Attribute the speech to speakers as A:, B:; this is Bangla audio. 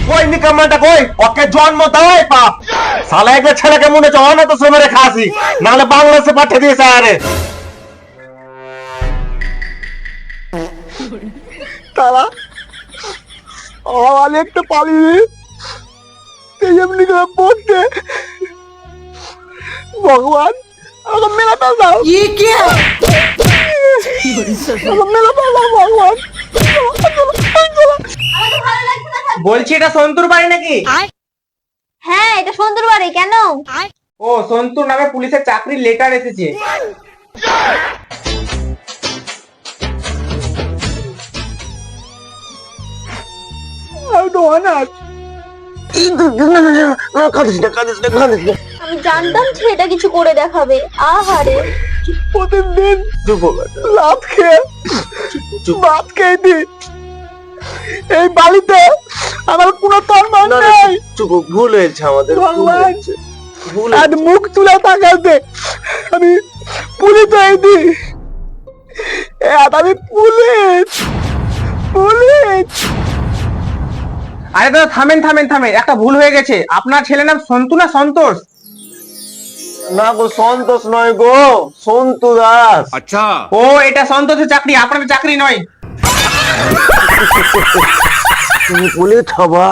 A: কই নিকামাটা কই ওকে জন্ম দেওয়াই পাপ শালা একটা ছেলেকে মনে হচ্ছে অনাথ আশ্রমে খাসি নাহলে বাংলাদেশে পাঠিয়ে দিয়েছে আরে
B: তারা আমার একটা পালিয়ে এমনি করে পড়তে ভগবান আমাকে মেলা পেলাম মেলা পেলাম ভগবান
C: বলছি এটা সন্তুর বাড়ি নাকি?
D: হ্যাঁ, এটা সুন্দর বাড়ি। কেন?
C: ও, সন্তুর নামে পুলিশের চাকরির লেটার এসেছে।
B: আমি তো অনাথ।
D: আমি জানতাম ছেলেটা কিছু করে দেখাবে। আহারে,
B: প্রতিদিন রাত খেয়ে ভাত খেয়ে দি এই বাড়িতে আমার কোনো সম্মান নেই।
A: ভুল হয়েছে আমাদের
B: ভগবান আজ মুখ তুলে তাকাতে আমি পুলিশ হয়ে দি আমি পুলিশ পুলিশ।
C: আরে দাদা থামেন থামেন থামেন, একটা ভুল হয়ে গেছে। আপনার ছেলের নাম সন্তু না সন্তোষ?
A: না গো সন্তোষ নয় গো সন্তু দাস
C: ও, এটা সন্তোষের চাকরি, আপনার চাকরি নয়।
A: তুমি পুলিশ হবা